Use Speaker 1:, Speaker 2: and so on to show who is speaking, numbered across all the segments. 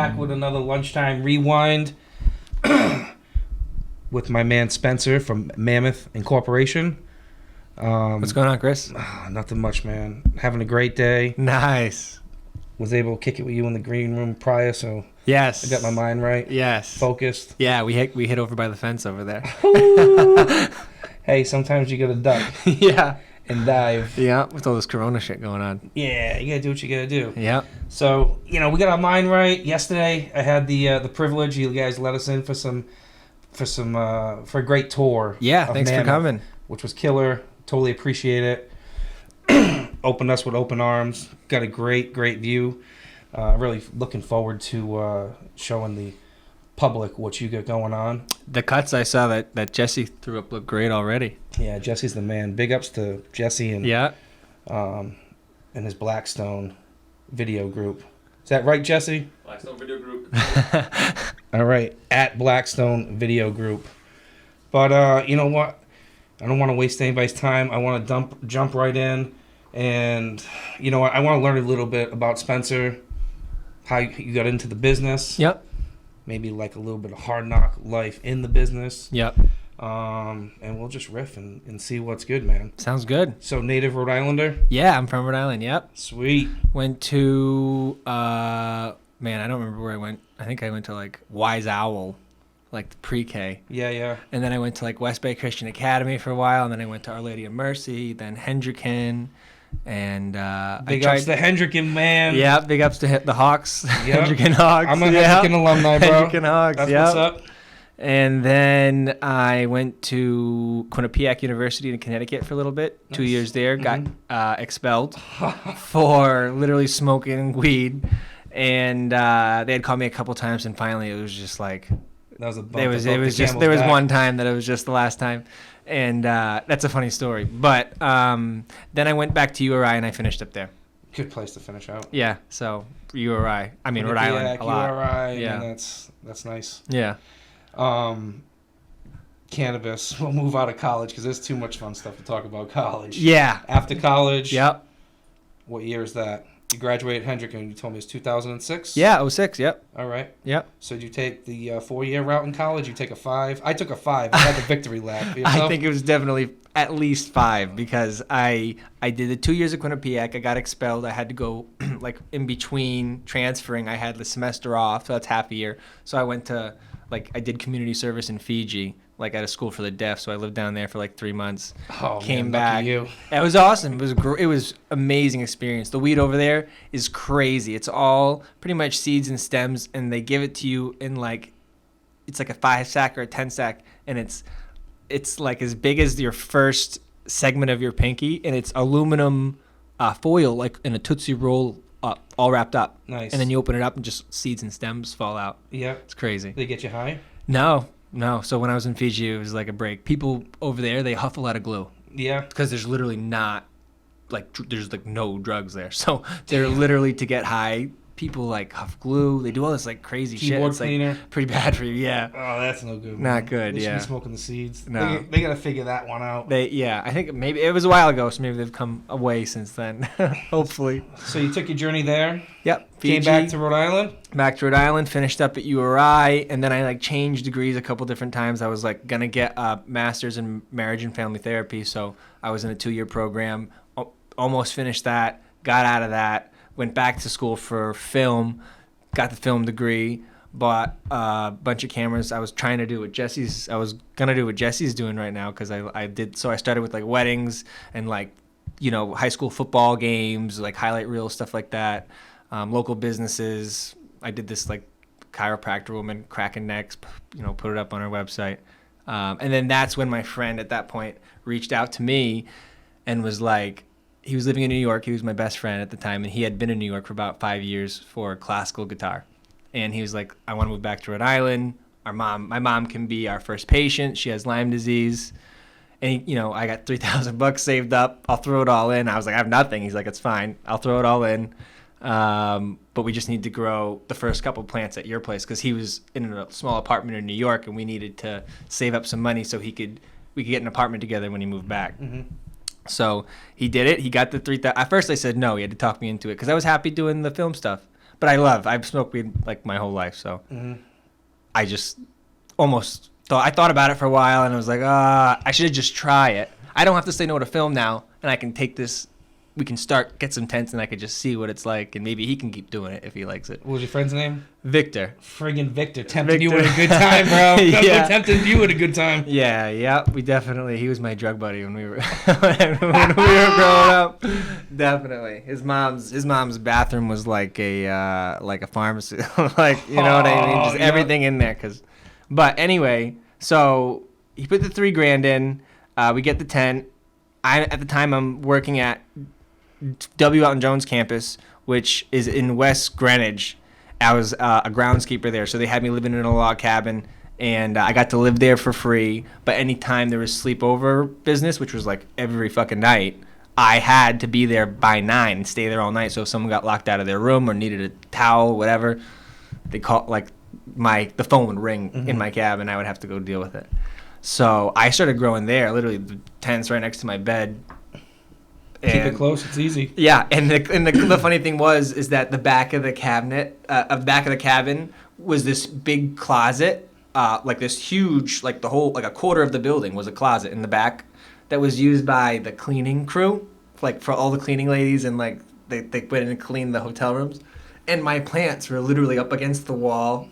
Speaker 1: back with another lunchtime rewind with my man Spencer from Mammoth Incorporation.
Speaker 2: What's going on, Chris?
Speaker 1: Nothing much, man. Having a great day.
Speaker 2: Nice. Was
Speaker 1: able to kick it with you in the green room prior, so
Speaker 2: yes,
Speaker 1: I got my mind right.
Speaker 2: Yes,
Speaker 1: focused.
Speaker 2: Yeah, we hit over by the fence over there.
Speaker 1: Hey, sometimes you gotta duck.
Speaker 2: Yeah.
Speaker 1: And dive.
Speaker 2: Yeah, with all this Corona shit going on.
Speaker 1: Yeah, you gotta do what you gotta do.
Speaker 2: Yeah.
Speaker 1: So we got our mind right. Yesterday, I had the privilege. You guys let us in for a great tour.
Speaker 2: Yeah, thanks
Speaker 1: Mammoth,
Speaker 2: for coming.
Speaker 1: Which was killer. Totally appreciate it. Opened us with open arms. Got a great view. Really looking forward to showing the public what you got going on.
Speaker 2: The cuts I saw that Jesse threw up look great already.
Speaker 1: Yeah, Jesse's the man. Big ups to Jesse and his Blackstone video group. Is that right, Jesse?
Speaker 3: Blackstone Video Group.
Speaker 1: All right, at Blackstone Video Group. But you know what? I don't want to waste anybody's time. I want to jump right in, and you know what? I want to learn a little bit about Spencer, how you got into the business.
Speaker 2: Yep.
Speaker 1: Maybe like a little bit of hard knock life in the business.
Speaker 2: Yep.
Speaker 1: And we'll just riff and see what's good, man.
Speaker 2: Sounds good.
Speaker 1: So native Rhode Islander?
Speaker 2: Yeah, I'm from Rhode Island. Yep.
Speaker 1: Sweet.
Speaker 2: Went to I don't remember where I went. I think I went to like Wise Owl, like the pre-K.
Speaker 1: Yeah.
Speaker 2: And then I went to like West Bay Christian Academy for a while, and then I went to Our Lady of Mercy, then Hendricken, and
Speaker 1: big ups to Hendricken, man.
Speaker 2: Yeah, big ups to the Hawks.
Speaker 1: Yep.
Speaker 2: Hendricken Hogs.
Speaker 1: I'm a Hendricken alumni, bro.
Speaker 2: Hendricken Hogs.
Speaker 1: That's
Speaker 2: yep.
Speaker 1: what's up.
Speaker 2: And then I went to Quinnipiac University in Connecticut for a little bit. Nice. 2 years there. Got expelled for literally smoking weed. And they had called me a couple times, and finally it was just like
Speaker 1: that was a bump.
Speaker 2: There was one time that it was just the last time. And that's a funny story. But then I went back to URI and I finished up there.
Speaker 1: Good place to finish out.
Speaker 2: Yeah. So URI. I mean Rhode Island a lot.
Speaker 1: URI.
Speaker 2: Yeah.
Speaker 1: And that's nice.
Speaker 2: Yeah.
Speaker 1: Cannabis. We'll move out of college because there's too much fun stuff to talk about college.
Speaker 2: Yeah.
Speaker 1: After college.
Speaker 2: Yep.
Speaker 1: What year is that? You graduated Hendricken. You told me it was 2006?
Speaker 2: Yeah, 06, yep.
Speaker 1: All right.
Speaker 2: Yep.
Speaker 1: So did you take the 4-year route in college? You take a 5? I took a 5. I had the victory lap.
Speaker 2: I think it was definitely at least 5 because I did the 2 years at Quinnipiac. I got expelled. I had to go like in between transferring. I had the semester off, so that's half a year. So I went to I did community service in Fiji, like at a school for the deaf. So I lived down there for like 3 months.
Speaker 1: Oh,
Speaker 2: came
Speaker 1: man,
Speaker 2: back.
Speaker 1: lucky you.
Speaker 2: It was awesome. It was amazing experience. The weed over there is crazy. It's all pretty much seeds and stems, and they give it to you in it's like a 5-sack or a 10-sack, and it's like as big as your first segment of your pinky, and it's aluminum foil, like in a Tootsie Roll, all wrapped up.
Speaker 1: Nice.
Speaker 2: And then you open it up, and just seeds and stems fall out.
Speaker 1: Yeah.
Speaker 2: It's crazy.
Speaker 1: They get you high?
Speaker 2: No. So when I was in Fiji, it was like a break. People over there, they huff a lot of glue.
Speaker 1: Yeah.
Speaker 2: Because there's literally not, there's no drugs there. So they're literally to get high. People huff glue. They do all this crazy
Speaker 1: Keyboard
Speaker 2: shit. It's
Speaker 1: cleaner.
Speaker 2: Pretty bad for you, yeah.
Speaker 1: Oh, that's no good.
Speaker 2: Not good,
Speaker 1: they
Speaker 2: yeah.
Speaker 1: They should be smoking the seeds.
Speaker 2: No.
Speaker 1: They got to figure that one out.
Speaker 2: I think maybe it was a while ago, so maybe they've come away since then. Hopefully.
Speaker 1: So you took your journey there.
Speaker 2: Yep.
Speaker 1: Fiji, came back to Rhode Island.
Speaker 2: Back to Rhode Island. Finished up at URI, and then I changed degrees a couple different times. I was gonna get a master's in marriage and family therapy, so I was in a 2-year program. Almost finished that. Got out of that. Went back to school for film. Got the film degree. Bought a bunch of cameras. I was trying to do what Jesse's. I was gonna do what Jesse's doing right now because I did. So I started with weddings and high school football games, highlight reels, stuff like that. Local businesses. I did this chiropractor woman cracking necks. Put it up on our website. And then that's when my friend at that point reached out to me and was like, he was living in New York. He was my best friend at the time, and he had been in New York for about 5 years for classical guitar. And he was like, I want to move back to Rhode Island. My mom can be our first patient. She has Lyme disease. And, I got $3,000 saved up. I'll throw it all in. I was like, I have nothing. He's like, it's fine. I'll throw it all in. But we just need to grow the first couple plants at your place because he was in a small apartment in New York, and we needed to save up some money so we could get an apartment together when he moved back. Mm-hmm. So he did it. He got the 3,000. At first I said no. He had to talk me into it because I was happy doing the film stuff. But I've smoked weed like my whole life, so I just almost thought, I thought about it for a while, and I was like, I should just try it. I don't have to say no to film now, and I can take this. We can get some tents, and I could just see what it's like, and maybe he can keep doing it if he likes it.
Speaker 1: What was your friend's name?
Speaker 2: Victor.
Speaker 1: Friggin' Victor. Tempted you with a good time, bro.
Speaker 2: Yeah.
Speaker 1: Tempted you with a good time.
Speaker 2: Yeah, we definitely. He was my drug buddy when we were when we were growing up. Definitely. His mom's bathroom was like a pharmacy, like, you know what I mean? Just everything in there. But anyway, so he put the $3,000 in. We get the tent. At the time I'm working at W. Elton Jones campus, which is in West Greenwich. I was a groundskeeper there, so they had me living in a log cabin, and I got to live there for free. But anytime there was sleepover business, which was like every fucking night, I had to be there by 9 and stay there all night. So if someone got locked out of their room or needed a towel, whatever, they call the phone would ring in my cabin. I would have to go deal with it. So I started growing there. Literally, the tent's right next to my bed.
Speaker 1: Keep it close. It's easy.
Speaker 2: Yeah, and the funny thing is that the back of the cabin was this big closet, like this huge, like a quarter of the building was a closet in the back that was used by the cleaning crew, like for all the cleaning ladies, and like they went in and cleaned the hotel rooms. And my plants were literally up against the wall.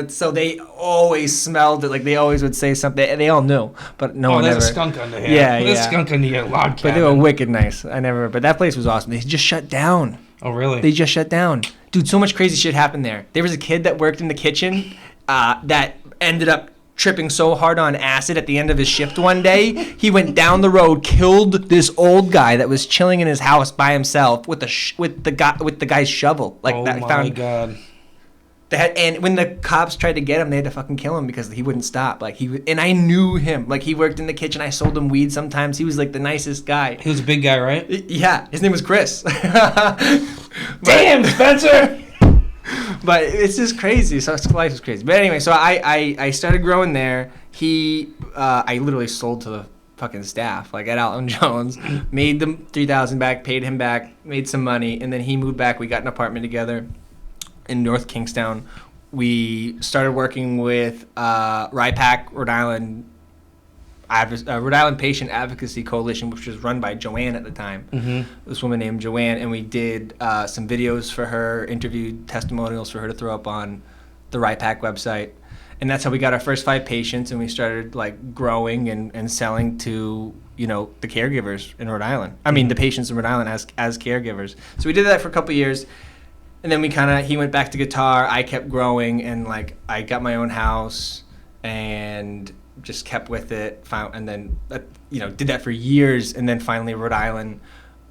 Speaker 2: So they always smelled it. Like, they always would say something. They all knew, but no one ever.
Speaker 1: There's a skunk under here.
Speaker 2: Yeah,
Speaker 1: There's a skunk under your log cabin.
Speaker 2: But they were wicked nice. But that place was awesome. They just shut down.
Speaker 1: Oh, really?
Speaker 2: They just shut down. Dude, so much crazy shit happened there. There was a kid that worked in the kitchen that ended up tripping so hard on acid at the end of his shift one day. He went down the road, killed this old guy that was chilling in his house by himself with the guy's shovel. Like,
Speaker 1: oh my God.
Speaker 2: And when the cops tried to get him, they had to fucking kill him because he wouldn't stop. And I knew him. Like, he worked in the kitchen. I sold him weed sometimes. He was like the nicest guy.
Speaker 1: He was a big guy, right?
Speaker 2: Yeah, his name was Chris.
Speaker 1: Damn, Spencer.
Speaker 2: But it's just crazy. So life is crazy. But anyway, so I started growing there. I literally sold to the fucking staff, like at Elton Jones, made them $3,000 back, paid him back, made some money, and then he moved back. We got an apartment together in North Kingstown. We started working with RIPAC, Rhode Island Patient Advocacy Coalition, which was run by Joanne at the time. This woman named Joanne, and we did some videos for her, interviewed testimonials for her to throw up on the RIPAC website. And that's how we got our first 5 patients, and we started like growing and selling to, you know, the caregivers in Rhode Island. I mean, the patients in Rhode Island as caregivers. So we did that for a couple of years. And then he went back to guitar. I kept growing, and like I got my own house and just kept with it. And then did that for years. And then finally Rhode Island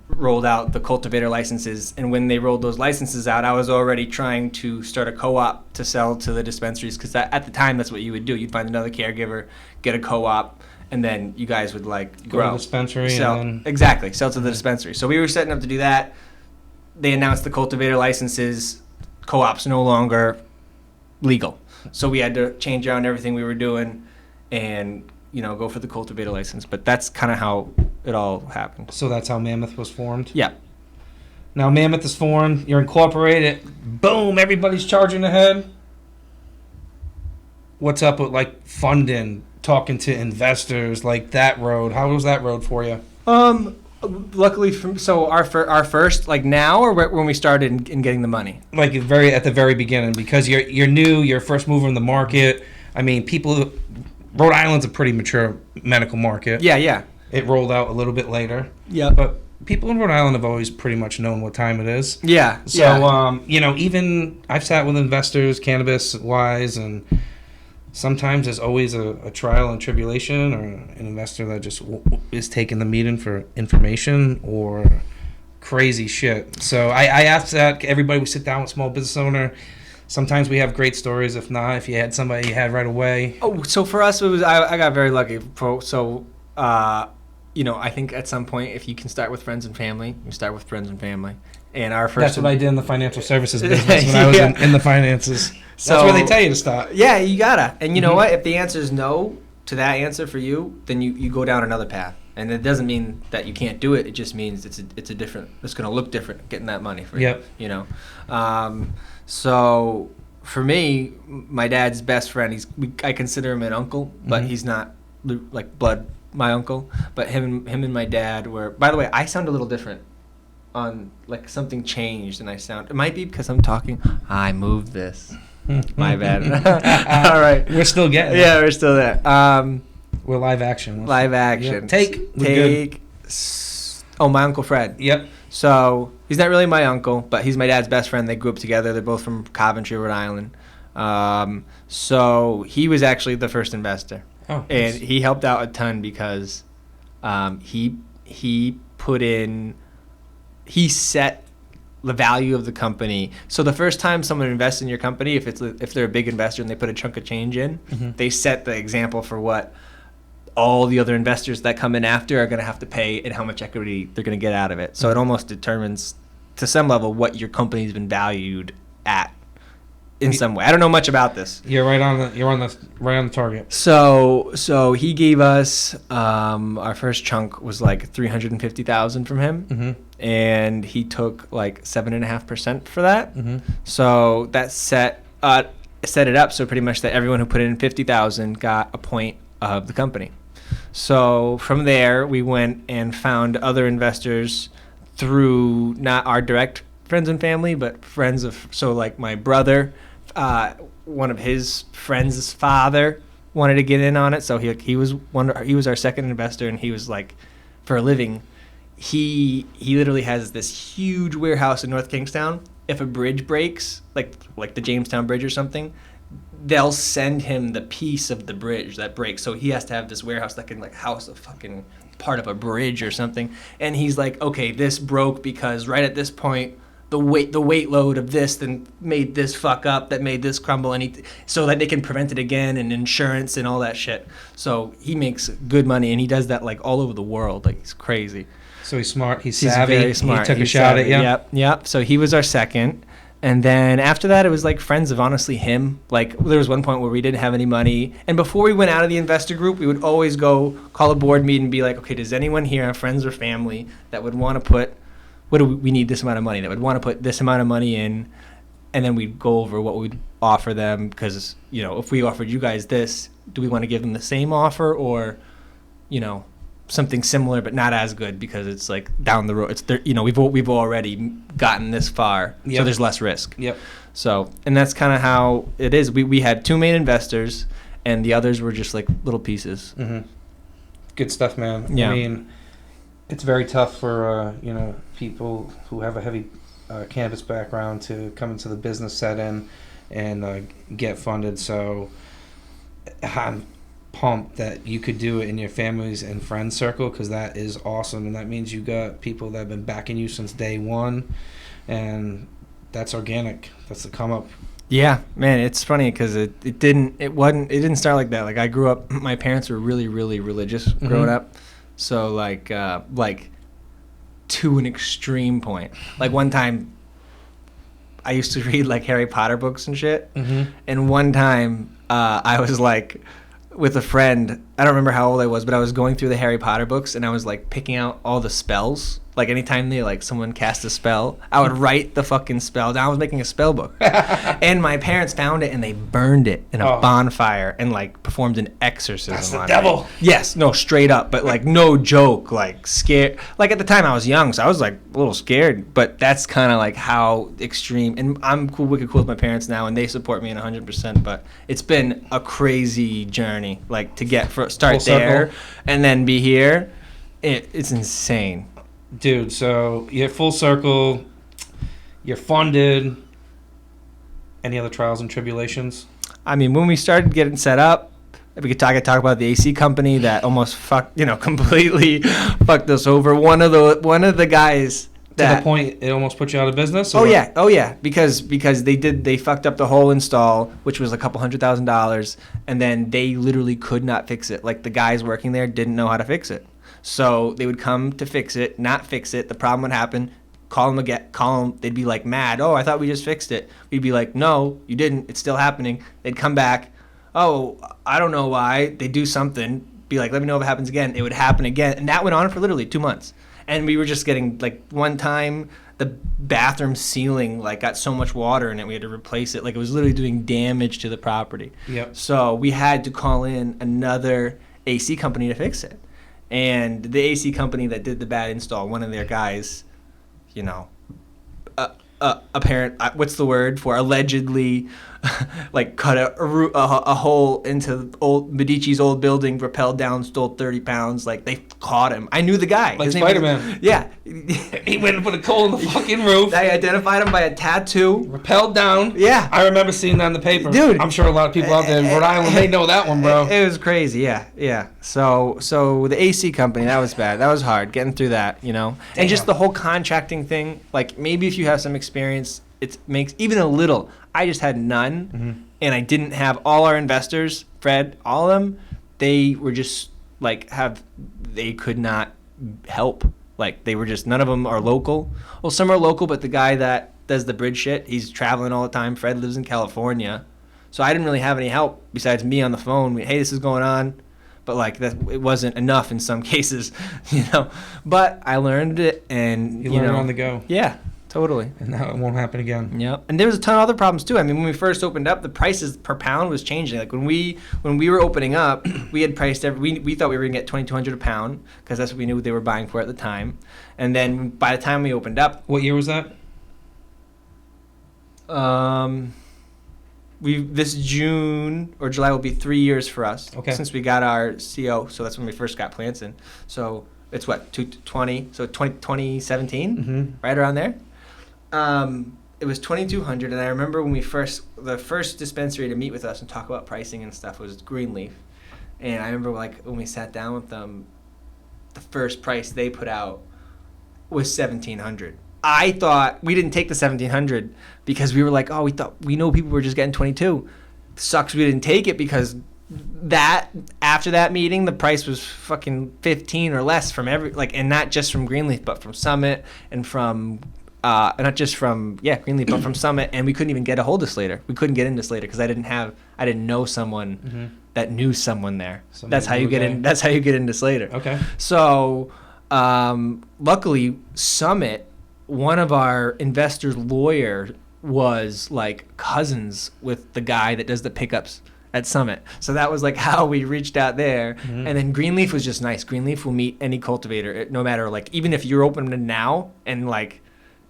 Speaker 2: rolled out the cultivator licenses. And when they rolled those licenses out, I was already trying to start a co-op to sell to the dispensaries, because at the time that's what you would do. You'd find another caregiver, get a co-op, and then you guys would like grow.
Speaker 1: Go to the dispensary.
Speaker 2: Exactly, sell to the dispensary. So we were setting up to do that. They announced the cultivator licenses. Co-op's no longer legal. So we had to change around everything we were doing and, go for the cultivator license. But that's kind of how it all happened.
Speaker 1: So that's how Mammoth was formed?
Speaker 2: Yeah.
Speaker 1: Now Mammoth is formed. You're incorporated. Boom, everybody's charging ahead. What's up with, like, funding, talking to investors, like that road? How was that road for you?
Speaker 2: Luckily, our first, like now, or when we started in getting the money?
Speaker 1: Like at the very beginning, because you're new, you're first mover in the market. I mean, Rhode Island's a pretty mature medical market.
Speaker 2: Yeah.
Speaker 1: It rolled out a little bit later.
Speaker 2: Yeah.
Speaker 1: But people in Rhode Island have always pretty much known what time it is.
Speaker 2: Yeah.
Speaker 1: So, even I've sat with investors, cannabis-wise, and sometimes there's always a trial and tribulation, or an investor that just is taking the meeting for information or crazy shit. So I ask that everybody we sit down with small business owner. Sometimes we have great stories. If not, if you had somebody you had right away. Oh,
Speaker 2: so for us, it was I got very lucky. I think at some point, if you can start with friends and family, you start with friends and family. And our first.
Speaker 1: That's what I did in the financial services business when I was in the finances. That's where they tell you to stop.
Speaker 2: Yeah, you gotta. And you know what? If the answer is no to that answer for you, then you go down another path. And it doesn't mean that you can't do it. It just means it's going to look different getting that money for
Speaker 1: Yep.
Speaker 2: you, you know. So for me, my dad's best friend, I consider him an uncle, but he's not like blood my uncle. But him and my dad were, by the way, I sound a little different on like something changed and it might be because I'm talking. I moved this. My bad. All right.
Speaker 1: We're still getting
Speaker 2: Yeah, we're still there.
Speaker 1: We're live action.
Speaker 2: Live action.
Speaker 1: Yep. Take.
Speaker 2: Oh, my Uncle Fred.
Speaker 1: Yep.
Speaker 2: So he's not really my uncle, but he's my dad's best friend. They grew up together. They're both from Coventry, Rhode Island. So he was actually the first investor.
Speaker 1: Oh,
Speaker 2: and he helped out a ton because he put in, he set the value of the company. So the first time someone invests in your company, if they're a big investor and they put a chunk of change in, they set the example for what all the other investors that come in after are going to have to pay and how much equity they're going to get out of it. So it almost determines to some level what your company's been valued at in some way. I don't know much about this.
Speaker 1: You're right on the target.
Speaker 2: So he gave us our first chunk was like $350,000 from him, and he took like 7.5% for that. So that set it up so pretty much that everyone who put in $50,000 got a point of the company. So from there we went and found other investors through not our direct friends and family, but friends of, so like my brother, one of his friends' father wanted to get in on it, so he was our second investor, and he was like, for a living, he literally has this huge warehouse in North Kingstown. If a bridge breaks, like the Jamestown Bridge or something, they'll send him the piece of the bridge that breaks. So he has to have this warehouse that can like house a fucking part of a bridge or something. And he's like, okay, this broke because right at this point, the weight load of this then made this fuck up, that made this crumble, and so that they can prevent it again, and insurance and all that shit. So he makes good money, and he does that like all over the world. Like, he's crazy.
Speaker 1: So he's smart. He's savvy.
Speaker 2: Very smart.
Speaker 1: He took a shot at you.
Speaker 2: Yep. So he was our second. And then after that, it was like friends of honestly him. Like, there was one point where we didn't have any money. And before we went out of the investor group, we would always go call a board meeting and be like, okay, does anyone here have friends or family that would want to put, we need this amount of money, that would want to put this amount of money in? And then we'd go over what we'd offer them, because, you know, if we offered you guys this, do we want to give them the same offer, or, you know, something similar but not as good, because it's like down the road, it's there, you know, we've already gotten this far.
Speaker 1: Yep.
Speaker 2: So there's less risk.
Speaker 1: Yep.
Speaker 2: So, and that's kind of how it is. We had two main investors, and the others were just like little pieces.
Speaker 1: Good stuff, man.
Speaker 2: Yeah.
Speaker 1: I mean, it's very tough for you know, people who have a heavy cannabis background to come into the business setting and get funded. So I'm pumped that you could do it in your families and friends circle, because that is awesome, and that means you got people that have been backing you since day one, and that's organic. That's the come up. Yeah,
Speaker 2: man, it's funny because it didn't start like that. Like, I grew up, my parents were really, really religious growing up, so like to an extreme point. Like, one time I used to read like Harry Potter books and shit, and one time I was like with a friend, I don't remember how old I was, but I was going through the Harry Potter books, and I was like picking out all the spells. Like, anytime someone cast a spell, I would write the fucking spell down. I was making a spell book. And my parents found it, and they burned it in a bonfire and like performed an exorcism.
Speaker 1: That's the
Speaker 2: on
Speaker 1: devil.
Speaker 2: it. Yes, no, straight up, but like no joke, like scared. Like, at the time I was young, so I was like a little scared, but that's kind of like how extreme. And I'm wicked cool with my parents now, and they support me in 100%, but it's been a crazy journey, like to start there and then be here. It's insane.
Speaker 1: Dude, so you're full circle, you're funded. Any other trials and tribulations?
Speaker 2: I mean, when we started getting set up, we could talk about the AC company that almost completely fucked us over. One of the guys that,
Speaker 1: to the point it almost put you out of business?
Speaker 2: Oh yeah, because they fucked up the whole install, which was a couple $100,000, and then they literally could not fix it. Like, the guys working there didn't know how to fix it. So they would come to fix it, not fix it. The problem would happen. Call them. They'd be like mad. Oh, I thought we just fixed it. We'd be like, no, you didn't. It's still happening. They'd come back. Oh, I don't know why. They do something. be like, let me know if it happens again. It would happen again. And that went on for literally 2 months. And we were just getting, like, one time the bathroom ceiling, like, got so much water in it, we had to replace it. Like, it was literally doing damage to the property.
Speaker 1: Yep.
Speaker 2: So we had to call in another AC company to fix it. And the AC company that did the bad install, one of their guys, you know, apparent, what's the word for, allegedly, like, cut a hole into old Medici's old building, rappelled down, stole 30 pounds. Like, they caught him. I knew the guy.
Speaker 1: Like Spider-Man.
Speaker 2: Yeah.
Speaker 1: He went and put a coal in the fucking roof.
Speaker 2: I identified him by a tattoo.
Speaker 1: Rappelled down.
Speaker 2: Yeah.
Speaker 1: I remember seeing that in the paper.
Speaker 2: Dude.
Speaker 1: I'm sure a lot of people out there in Rhode Island, they know that one, bro.
Speaker 2: It was crazy, yeah. So the AC company, that was bad. That was hard, getting through that, you know?
Speaker 1: Damn.
Speaker 2: And just the whole contracting thing, like, maybe if you have some experience, it makes, even a little. I just had none, and I didn't have all our investors, Fred, all of them, they were just, like, they could not help. Like, they were just, none of them are local. Well, some are local, but the guy that does the bridge shit, he's traveling all the time. Fred lives in California. So I didn't really have any help besides me on the phone. Hey, this is going on. But, like, it wasn't enough in some cases, you know. But I learned it, and,
Speaker 1: You learn on the go.
Speaker 2: Yeah, totally.
Speaker 1: And now it won't happen again.
Speaker 2: Yep. And there was a ton of other problems, too. I mean, when we first opened up, the prices per pound was changing. Like, when we were opening up, we had priced we thought we were going to get $2,200 a pound because that's what we knew they were buying for at the time. And then by the time we opened up...
Speaker 1: What year was that?
Speaker 2: This June or July will be 3 years for us
Speaker 1: since
Speaker 2: we got our CO. So that's when we first got plants in. So it's what, 2017, right around there. It was 2,200, and I remember when the first dispensary to meet with us and talk about pricing and stuff was Greenleaf. And I remember, like, when we sat down with them, the first price they put out was 1,700. I thought we didn't take the 1,700 because we were like, we know people were just getting 22. Sucks we didn't take it because after that meeting, the price was fucking 15 or less from and not just from Greenleaf, but from Summit and from not just from Greenleaf, but from Summit, and we couldn't even get a hold of Slater. We couldn't get into Slater because I didn't know someone that knew someone there. That's how you get in. That's how you get into Slater.
Speaker 1: Okay.
Speaker 2: So luckily, Summit, one of our investors' lawyer was like cousins with the guy that does the pickups at Summit. So that was like how we reached out there. And then Greenleaf was just nice. Greenleaf will meet any cultivator, no matter, like, even if you're opening now and, like,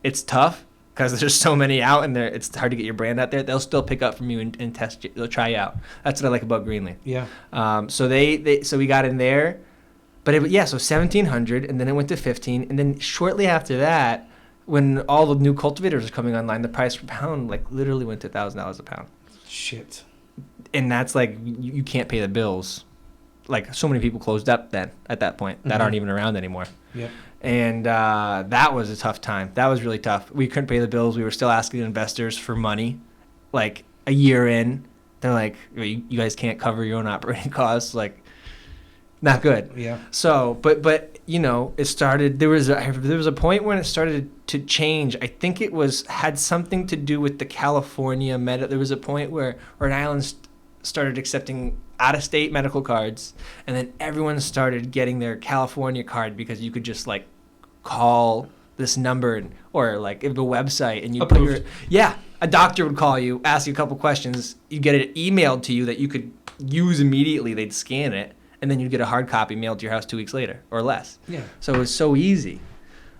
Speaker 2: it's tough because there's so many out and it's hard to get your brand out there, they'll still pick up from you and test you. They'll try you out. That's what I like about Greenleaf.
Speaker 1: Yeah.
Speaker 2: So so we got in there, but so 1,700, and then it went to 15, and then shortly after that, when all the new cultivators are coming online, the price per pound, like, literally went to $1,000 a pound.
Speaker 1: Shit.
Speaker 2: And that's like, you can't pay the bills. Like, so many people closed up then at that point that aren't even around anymore.
Speaker 1: Yep.
Speaker 2: And that was a tough time. That was really tough. We couldn't pay the bills. We were still asking investors for money. Like, a year in, they're like, you guys can't cover your own operating costs. Like, not good.
Speaker 1: Yeah.
Speaker 2: So, but you know, it started. There was a point when it started to change. I think it had something to do with the California There was a point where Rhode Island started accepting out-of-state medical cards, and then everyone started getting their California card because you could just, like, call this number or like a website and you put a doctor would call you, ask you a couple questions, you get it emailed to you that you could use immediately. They'd scan it, and then you'd get a hard copy mailed to your house 2 weeks later or less.
Speaker 1: Yeah.
Speaker 2: So it was so easy.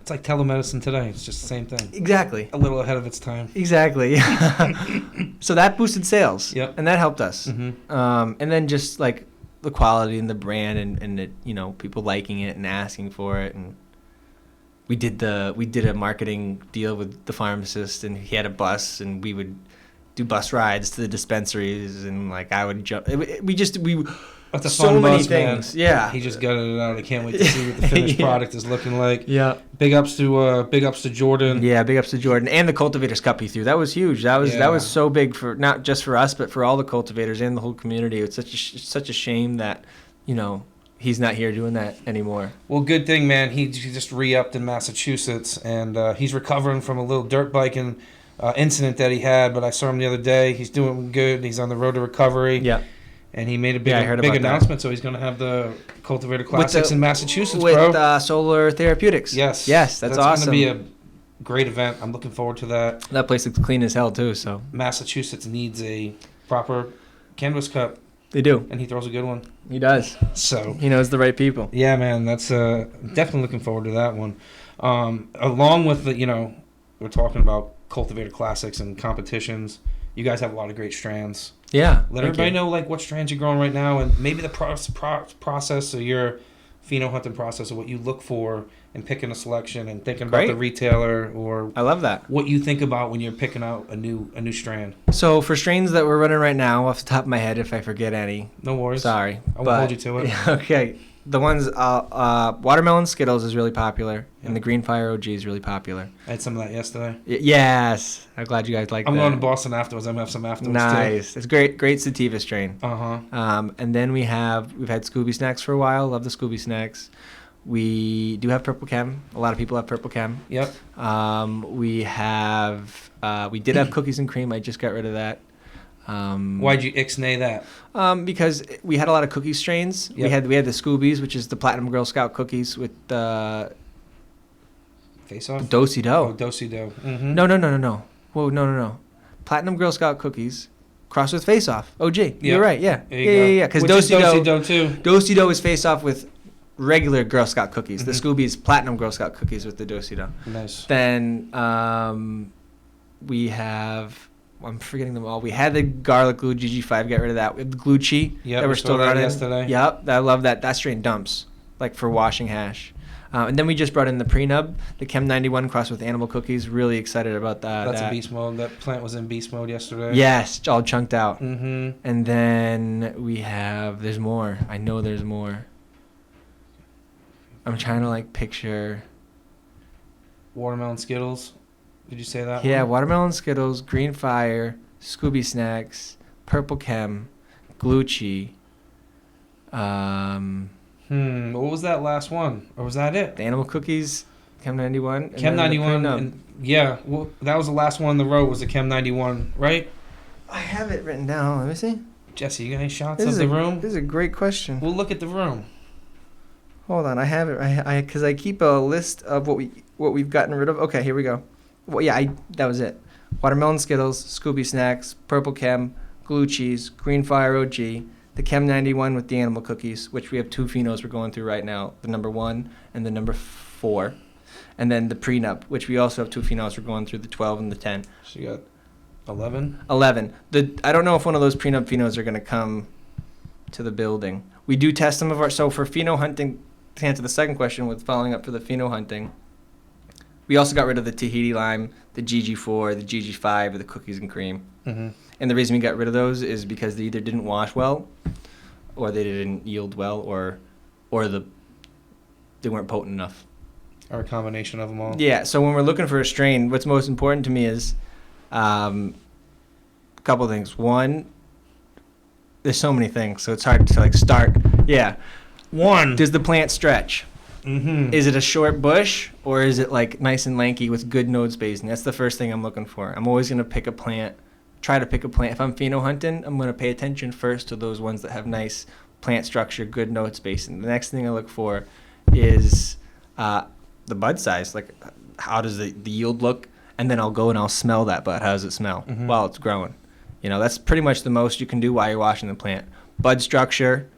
Speaker 1: It's like telemedicine today. It's just the same thing.
Speaker 2: Exactly.
Speaker 1: A little ahead of its time.
Speaker 2: Exactly. So that boosted sales.
Speaker 1: Yep.
Speaker 2: And that helped us.
Speaker 1: Mm-hmm.
Speaker 2: And then just like the quality and the brand and it, you know, people liking it and asking for it. And we did a marketing deal with the pharmacist, and he had a bus, and we would do bus rides to the dispensaries, and like I would jump.
Speaker 1: That's a
Speaker 2: so
Speaker 1: fun
Speaker 2: many
Speaker 1: bus,
Speaker 2: things.
Speaker 1: man.
Speaker 2: Yeah.
Speaker 1: He just got it out. I can't wait to see what the finished product is looking like.
Speaker 2: Yeah.
Speaker 1: Big ups to Jordan.
Speaker 2: Yeah, big ups to Jordan and the Cultivators Cup he threw. That was huge. That was so big for not just for us, but for all the cultivators and the whole community. It's such a shame that, you know, he's not here doing that anymore.
Speaker 1: Well, good thing, man. He just re-upped in Massachusetts, and he's recovering from a little dirt biking incident that he had. But I saw him the other day. He's doing good. He's on the road to recovery.
Speaker 2: Yeah.
Speaker 1: And he made a big,
Speaker 2: Yeah, I heard
Speaker 1: big
Speaker 2: about that.
Speaker 1: announcement, so he's going to have the Cultivator Classics in Massachusetts,
Speaker 2: with
Speaker 1: bro.
Speaker 2: Solar Therapeutics.
Speaker 1: Yes.
Speaker 2: Yes, that's awesome.
Speaker 1: Going to be a great event. I'm looking forward to that.
Speaker 2: That place looks clean as hell, too, so.
Speaker 1: Massachusetts needs a proper cannabis cup,
Speaker 2: They do.
Speaker 1: and he throws a good one.
Speaker 2: He does.
Speaker 1: So
Speaker 2: He knows the right people.
Speaker 1: yeah, man, that's definitely looking forward to that one. Along with the, we're talking about Cultivator Classics and competitions. You guys have a lot of great strands.
Speaker 2: Yeah.
Speaker 1: Let everybody know like what strands you're growing right now, and maybe the process of your pheno hunting process, of what you look for in picking a selection and thinking about the retailer, or
Speaker 2: I love that.
Speaker 1: what you think about when you're picking out a new strand.
Speaker 2: So for strains that we're running right now, off the top of my head, if I forget any,
Speaker 1: No worries.
Speaker 2: sorry.
Speaker 1: I won't hold you to it.
Speaker 2: Okay. The ones, Watermelon Skittles is really popular, and the Green Fire OG is really popular.
Speaker 1: I had some of that yesterday.
Speaker 2: Yes. I'm glad you guys like that.
Speaker 1: I'm going to Boston afterwards. I'm going to have some afterwards
Speaker 2: Nice.
Speaker 1: too.
Speaker 2: It's great sativa strain.
Speaker 1: Uh-huh.
Speaker 2: And then we've had Scooby Snacks for a while. Love the Scooby Snacks. We do have Purple Chem. A lot of people have Purple Chem.
Speaker 1: Yep.
Speaker 2: We did have Cookies and Cream. I just got rid of that.
Speaker 1: Why'd you ixnay that?
Speaker 2: Because we had a lot of cookie strains.
Speaker 1: Yep.
Speaker 2: We had the Scoobies, which is the Platinum Girl Scout cookies with
Speaker 1: Face off?
Speaker 2: Do-si-do.
Speaker 1: Oh, do-si-do. Mm-hmm.
Speaker 2: No. Whoa, no. Platinum Girl Scout cookies crossed with Face Off. OG.
Speaker 1: Yep.
Speaker 2: You're right. Yeah.
Speaker 1: There you go.
Speaker 2: Yeah. Because
Speaker 1: Which is
Speaker 2: Do-si-do
Speaker 1: too.
Speaker 2: Do-si-do is Face Off with regular Girl Scout cookies.
Speaker 1: Mhm.
Speaker 2: The Scoobies Platinum Girl Scout cookies with the Do-si-do.
Speaker 1: Nice.
Speaker 2: Then we have. I'm forgetting them all. We had the garlic glue GG5. Got rid of that. We have the glue cheat that we're still running.
Speaker 1: Yesterday.
Speaker 2: Yep, I love that. That strain dumps, like for washing hash. And then we just brought in the pre-nub, the Chem 91 crossed with animal cookies. Really excited about that.
Speaker 1: That's a beast mode. That plant was in beast mode yesterday.
Speaker 2: Yes, all chunked out.
Speaker 1: Mm-hmm.
Speaker 2: And then we have. There's more. I know there's more. I'm trying to like picture.
Speaker 1: Watermelon Skittles. Did you say that?
Speaker 2: Yeah,
Speaker 1: one?
Speaker 2: Watermelon Skittles, Green Fire, Scooby Snacks, Purple Chem, Glucci.
Speaker 1: What was that last one? Or was that it?
Speaker 2: The animal cookies, Chem 91. and
Speaker 1: Chem
Speaker 2: then the
Speaker 1: 91.
Speaker 2: pre-nub.
Speaker 1: Yeah, well, that was the last one in the row, was the Chem 91, right?
Speaker 2: I have it written down. Let me see.
Speaker 1: Jesse, you got any shots of the room?
Speaker 2: This is a great question.
Speaker 1: We'll look at the room.
Speaker 2: Hold on, I have it. Because I keep a list of what we've gotten rid of. Okay, here we go. Well, yeah, that was it. Watermelon Skittles, Scooby Snacks, Purple Chem, Glue Cheese, Green Fire OG, the Chem 91 with the animal cookies, which we have two phenos we're going through right now, the number 1 and the number 4. And then the pre-nub, which we also have two phenos we're going through, the 12 and the 10.
Speaker 1: So you got 11?
Speaker 2: 11. I don't know if one of those pre-nub phenos are going to come to the building. We do test some of our... So for pheno hunting, to answer the second question with following up for the pheno hunting, we also got rid of the Tahiti Lime, the GG4, the GG5, or the Cookies and Cream.
Speaker 1: Mm-hmm.
Speaker 2: And the reason we got rid of those is because they either didn't wash well, or they didn't yield well, or they weren't potent enough.
Speaker 1: Or a combination of them all.
Speaker 2: Yeah, so when we're looking for a strain, what's most important to me is a couple things. One, there's so many things, so it's hard to like start. Yeah.
Speaker 1: One.
Speaker 2: Does the plant stretch?
Speaker 1: Mm-hmm.
Speaker 2: Is it a short bush, or is it like nice and lanky with good node spacing? That's the first thing I'm looking for. I'm always going to try to pick a plant. If I'm pheno hunting, I'm going to pay attention first to those ones that have nice plant structure, good node spacing. The next thing I look for is the bud size. Like, how does the yield look? And then I'll go and I'll smell that bud. How does it smell while it's growing? That's pretty much the most you can do while you're washing the plant. Bud structure,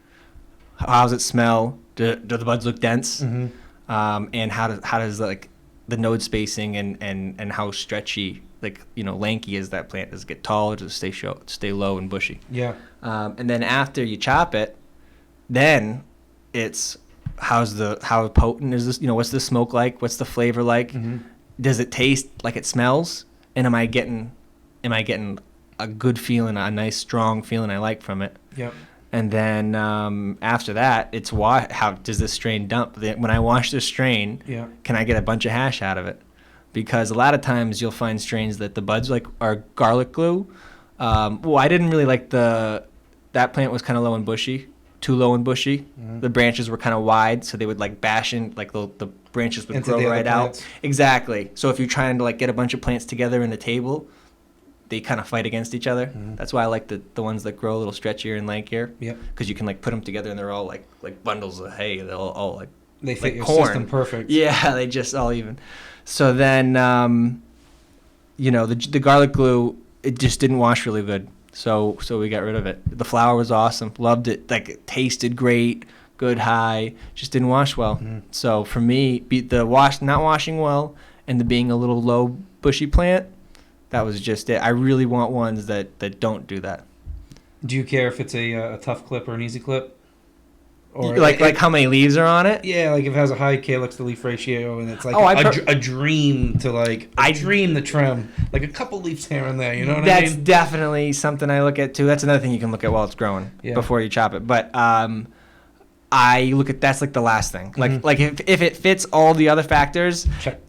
Speaker 2: how does it smell? Do the buds look dense?
Speaker 1: Mm-hmm.
Speaker 2: And how does like the node spacing and how stretchy, like lanky is that plant? Does it get tall, or does it stay low and bushy?
Speaker 1: Yeah.
Speaker 2: And then after you chop it, then it's how potent is this? What's the smoke like? What's the flavor like?
Speaker 1: Mm-hmm.
Speaker 2: Does it taste like it smells? And am I getting a good feeling, a nice strong feeling I like from it?
Speaker 1: Yep.
Speaker 2: And then after that, it's how does this strain dump? When I wash this strain,
Speaker 1: Yeah.
Speaker 2: can I get a bunch of hash out of it? Because a lot of times you'll find strains that the buds are garlic glue. I didn't really like that plant was kind of low and bushy, too low and bushy.
Speaker 1: Mm-hmm.
Speaker 2: The branches were kind of wide, so they would like bash in, like the branches would
Speaker 1: Into
Speaker 2: grow
Speaker 1: the other
Speaker 2: right out.
Speaker 1: plants.
Speaker 2: Exactly. So if you're trying to like get a bunch of plants together in a table, they kind of fight against each other. That's why I like the ones that grow a little stretchier and lankier.
Speaker 1: Yep.
Speaker 2: Because you can like put them together and they're all like bundles of hay. They're all like
Speaker 1: They fit
Speaker 2: like
Speaker 1: your
Speaker 2: corn.
Speaker 1: system perfect.
Speaker 2: Yeah, they just all even. So then, the garlic glue, it just didn't wash really good. So we got rid of it. The flour was awesome. Loved it. Like, it tasted great. Good high. Just didn't wash well. So for me, not washing well and the being a little low bushy plant, that was just it. I really want ones that don't do that.
Speaker 1: Do you care if it's a tough clip or an easy clip? Or
Speaker 2: like how many leaves are on it?
Speaker 1: Yeah, like if it has a high calyx to leaf ratio and it's like a dream to trim. Like a couple leaves here and there, you know what I mean?
Speaker 2: That's definitely something I look at too. That's another thing you can look at while it's growing before you chop it. But I look at that's like the last thing. Like if it fits all the other factors,
Speaker 1: check.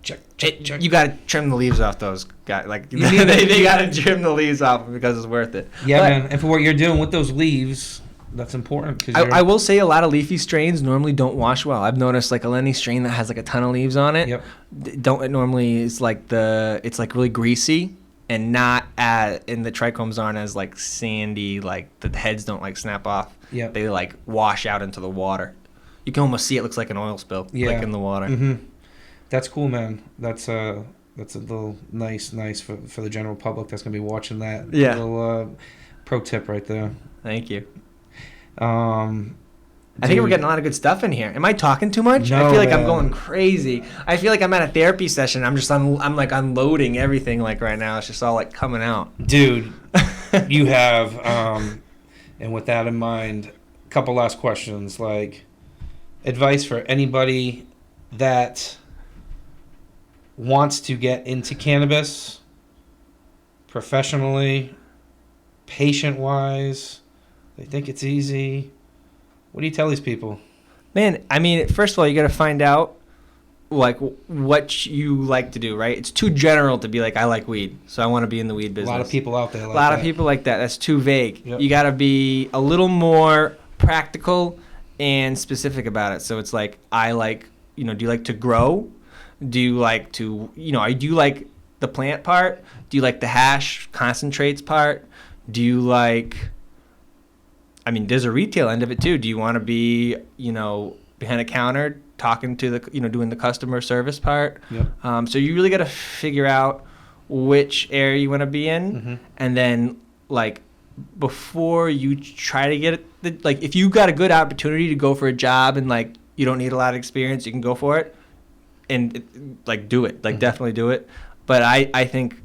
Speaker 2: You got to trim the leaves off those guys. Like they got to trim the leaves off because it's worth it.
Speaker 1: Yeah, man. And for what you're doing with those leaves, that's important.
Speaker 2: I will say a lot of leafy strains normally don't wash well. I've noticed like any strain that has like a ton of leaves on it.
Speaker 1: Yep.
Speaker 2: It normally is like it's like really greasy and and the trichomes aren't as like sandy. Like the heads don't like snap off.
Speaker 1: Yep.
Speaker 2: They like wash out into the water. You can almost see it looks like an oil spill like in the water.
Speaker 1: Mm-hmm. That's cool, man. That's a little nice for the general public that's gonna be watching that.
Speaker 2: Yeah.
Speaker 1: Little pro tip right there.
Speaker 2: Thank you.
Speaker 1: I
Speaker 2: I think we're getting a lot of good stuff in here. Am I talking too much?
Speaker 1: No,
Speaker 2: I feel like
Speaker 1: man.
Speaker 2: I'm going crazy. I feel like I'm at a therapy session. I'm like unloading everything like right now. It's just all like coming out.
Speaker 1: Dude, you have and with that in mind, a couple last questions, like advice for anybody that wants to get into cannabis professionally, patient-wise. They think it's easy. What do you tell these people?
Speaker 2: Man, I mean, first of all, you got to find out like what you like to do, right? It's too general to be like, I like weed, so I want to be in the weed business.
Speaker 1: A lot of people out there like
Speaker 2: that. A lot
Speaker 1: that.
Speaker 2: of people like that. That's too vague.
Speaker 1: Yep.
Speaker 2: You got to be a little more practical and specific about it. So it's like, I like, do you like to grow? Do you like to, do you like the plant part? Do you like the hash concentrates part? Do you like... I mean, there's a retail end of it too. Do you want to be, behind a counter talking to the, doing the customer service part?
Speaker 1: Yep.
Speaker 2: So you really got to figure out which area you want to be in, and then like before you try to get it, like if you got a good opportunity to go for a job and like you don't need a lot of experience, you can go for it, and like do it, like definitely do it. But I think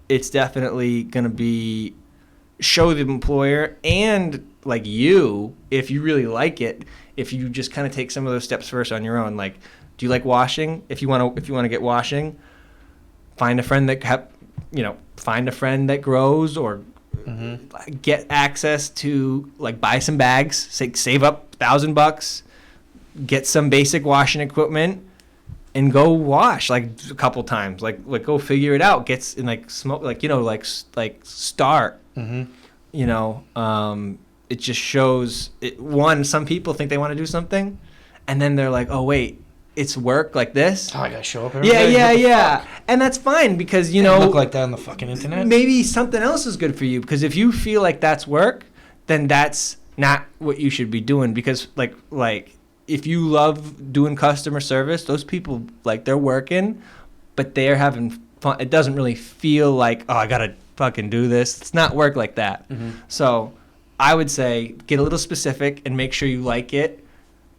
Speaker 2: it's definitely gonna be show the employer and like you, if you really like it, if you just kind of take some of those steps first on your own. Like, do you like washing? If you want to get washing, find a friend that grows, or get access to like buy some bags, save up $1,000, get some basic washing equipment, and go wash like a couple times. Like go figure it out. Gets in like smoke, start. It just shows it. One, some people think they want to do something, and then they're like, oh wait, it's work like this.
Speaker 1: Oh, I gotta show up every day.
Speaker 2: Yeah. And that's fine because
Speaker 1: look like that on the fucking internet.
Speaker 2: Maybe something else is good for you, because if you feel like that's work, then that's not what you should be doing. Because like if you love doing customer service, those people, like, they're working, but they're having fun. It doesn't really feel like, oh, I gotta fucking do this. It's not work like that. So I would say get a little specific and make sure you like it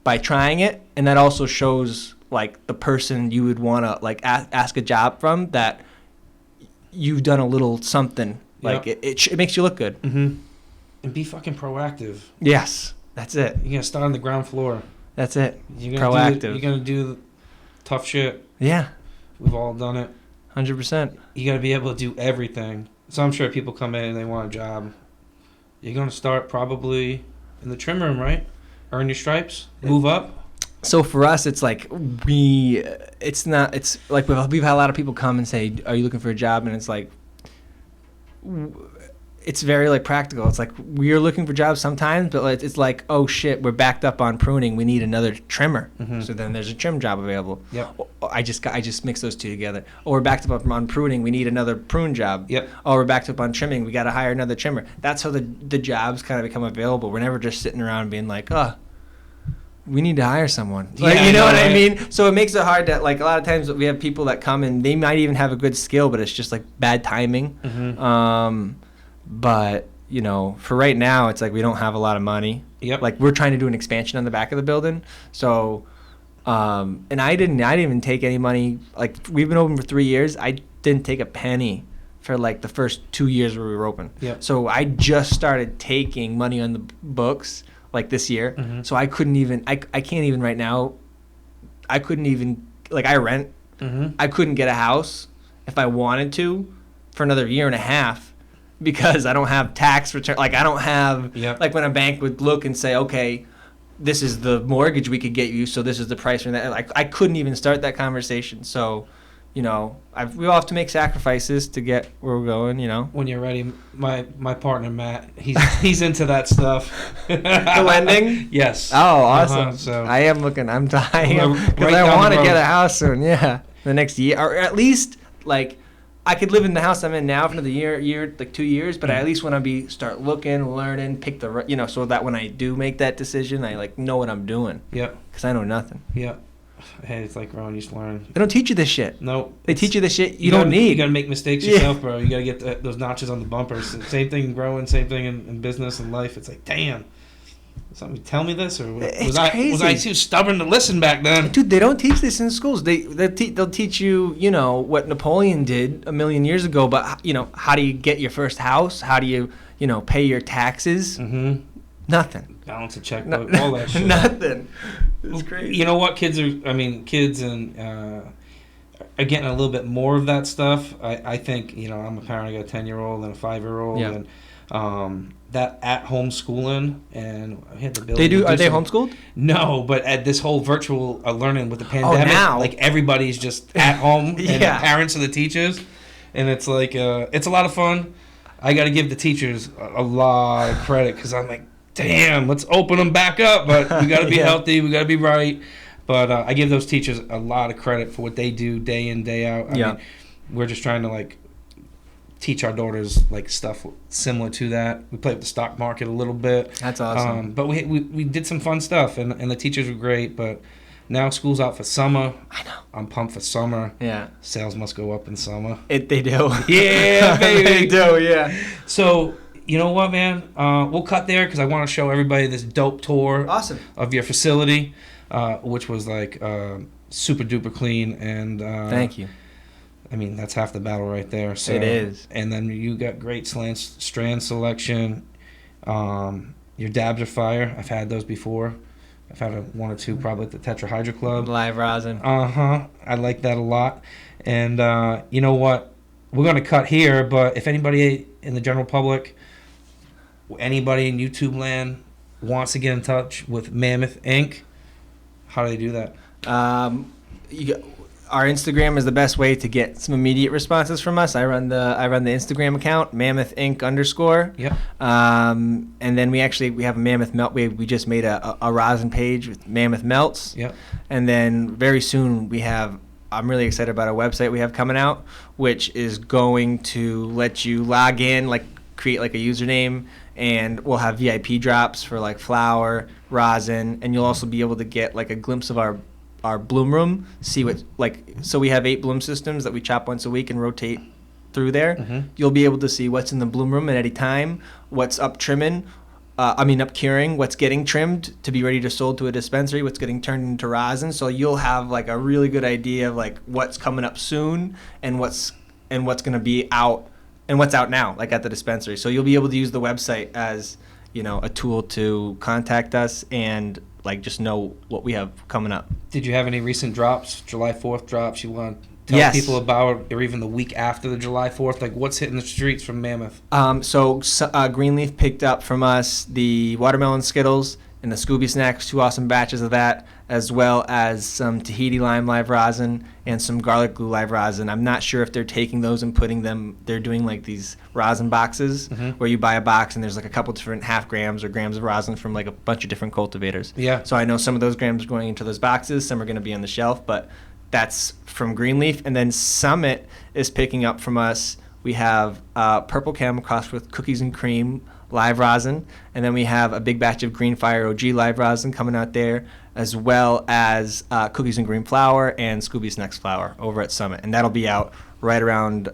Speaker 2: by trying it, and that also shows like the person you would want to like ask a job from, that you've done a little something. Like it makes you look good.
Speaker 1: And be fucking proactive.
Speaker 2: Yes, that's it.
Speaker 1: You're gonna start on the ground floor.
Speaker 2: That's it.
Speaker 1: You're
Speaker 2: Proactive.
Speaker 1: You're gonna do the tough shit.
Speaker 2: Yeah,
Speaker 1: we've all done it.
Speaker 2: 100%.
Speaker 1: You gotta be able to do everything. So I'm sure people come in and they want a job. You're gonna start probably in the trim room, right? Earn your stripes, move up.
Speaker 2: So for us, it's like we've had a lot of people come and say, "Are you looking for a job?" And it's like, it's very like practical. It's like we're looking for jobs sometimes, but it's like, oh shit, we're backed up on pruning. We need another trimmer. So then there's a trim job available.
Speaker 1: Yep.
Speaker 2: I just mix those two together. Or we're backed up on pruning. We need another prune job.
Speaker 1: Yep.
Speaker 2: Or we're backed up on trimming. We got to hire another trimmer. That's how the jobs kind of become available. We're never just sitting around being like, oh, we need to hire someone. Like,
Speaker 1: Yeah,
Speaker 2: you know what
Speaker 1: right?
Speaker 2: I mean? So it makes it hard that, like, a lot of times we have people that come and they might even have a good skill, but it's just like bad timing. But you know, for right now, it's like we don't have a lot of money.
Speaker 1: Yep.
Speaker 2: Like we're trying to do an expansion on the back of the building. So, and I didn't even take any money. Like we've been open for 3 years. I didn't take a penny for like the first 2 years where we were open.
Speaker 1: Yep.
Speaker 2: So I just started taking money on the books like this year. So I couldn't even. I can't even right now. I couldn't even, like, I rent. I couldn't get a house if I wanted to for another year and a half. Because I don't have tax return, like I don't have, like when a bank would look and say, okay, this is the mortgage we could get you, so this is the price for that. Like I couldn't even start that conversation. So, you know, we all have to make sacrifices to get where we're going. You know.
Speaker 1: When you're ready, my partner Matt, he's into that stuff.
Speaker 2: The lending.
Speaker 1: Yes.
Speaker 2: Oh, awesome.
Speaker 1: So
Speaker 2: I am looking. I'm dying because
Speaker 1: right
Speaker 2: I
Speaker 1: down
Speaker 2: want
Speaker 1: the
Speaker 2: to
Speaker 1: road.
Speaker 2: get a house soon. Yeah, the next year, or at least like. I could live in the house I'm in now for another year, like 2 years, but I at least want to start looking, learning, pick the, you know, so that when I do make that decision, I like know what I'm doing.
Speaker 1: Yep.
Speaker 2: Because I know nothing.
Speaker 1: Yep. Hey, it's like growing, you just learn.
Speaker 2: They don't teach you this shit.
Speaker 1: Nope.
Speaker 2: They teach you the shit you don't need.
Speaker 1: You gotta make mistakes yourself, bro. You gotta get those notches on the bumpers. Same thing in growing, same thing in business and life. It's like, damn. Somebody tell me this, or was I too stubborn to listen back then?
Speaker 2: Dude, they don't teach this in schools. They'll teach you, you know, what Napoleon did a million years ago, but you know, how do you get your first house? How do you, you know, pay your taxes? Nothing.
Speaker 1: Balance a checkbook, all that shit.
Speaker 2: Nothing. It's crazy.
Speaker 1: You know what? Kids and are getting a little bit more of that stuff. I think, you know, I'm a parent. I got a 10-year-old and a 5-year-old, and that at-home schooling, and I had the ability.
Speaker 2: They do. Are they
Speaker 1: some,
Speaker 2: homeschooled?
Speaker 1: No, but at this whole virtual learning with the pandemic,
Speaker 2: now.
Speaker 1: like everybody's just at home, and the parents and the teachers, and it's like it's a lot of fun. I got to give the teachers a lot of credit because I'm like, damn, let's open them back up, but we got to be healthy, we got to be right. But I give those teachers a lot of credit for what they do day in, day out. I mean, we're just trying to like teach our daughters like stuff similar to that. We play with the stock market a little bit.
Speaker 2: That's awesome.
Speaker 1: But we did some fun stuff, and the teachers were great. But now school's out for summer.
Speaker 2: I know.
Speaker 1: I'm pumped for summer.
Speaker 2: Yeah.
Speaker 1: Sales must go up in summer.
Speaker 2: They do.
Speaker 1: Yeah, baby.
Speaker 2: They do. Yeah.
Speaker 1: So you know what, man? We'll cut there because I want to show everybody this dope tour.
Speaker 2: Awesome.
Speaker 1: Of your facility, which was like super duper clean, and
Speaker 2: thank you.
Speaker 1: I mean, that's half the battle right there. So,
Speaker 2: it is.
Speaker 1: And then you got great strand selection. Your dabs are fire. I've had those before. I've had one or two probably at the Tetrahydro Club.
Speaker 2: Live rosin.
Speaker 1: I like that a lot. And you know what? We're going to cut here, but if anybody in the general public, anybody in YouTube land wants to get in touch with Mammoth Inc., how do they do that?
Speaker 2: Our Instagram is the best way to get some immediate responses from us. I run the Instagram account, Mammoth Inc. _
Speaker 1: Yep.
Speaker 2: And then we have a Mammoth Melt. We just made a rosin page with Mammoth Melts.
Speaker 1: Yep.
Speaker 2: And then very soon I'm really excited about a website we have coming out, which is going to let you log in, like create like a username, and we'll have VIP drops for like flour, rosin, and you'll also be able to get like a glimpse of our bloom room, see what, like, so we have 8 bloom systems that we chop once a week and rotate through there. You'll be able to see what's in the bloom room at any time, what's up trimming, up curing, what's getting trimmed to be ready to sold to a dispensary, what's getting turned into rosin. So you'll have like a really good idea of like what's coming up soon and what's going to be out and what's out now, like at the dispensary. So you'll be able to use the website as, you know, a tool to contact us and like just know what we have coming up. Did
Speaker 1: you have any recent drops, July 4th drops you want to tell people about, or even the week after the July 4th? Like what's hitting the streets from Mammoth?
Speaker 2: So Greenleaf picked up from us the watermelon Skittles and the Scooby Snacks, 2 awesome batches of that, as well as some Tahiti lime live rosin and some garlic glue live rosin. I'm not sure if they're taking those and putting them, they're doing like these rosin boxes where you buy a box and there's like a couple different half grams or grams of rosin from like a bunch of different cultivators.
Speaker 1: Yeah.
Speaker 2: So I know some of those grams are going into those boxes, some are going to be on the shelf, but that's from Greenleaf. And then Summit is picking up from us. We have Purple Chem crossed with Cookies and Cream live rosin, and then we have a big batch of Green Fire OG live rosin coming out there, as well as Cookies and Cream flour and Scooby's Next flour over at Summit, and that'll be out right around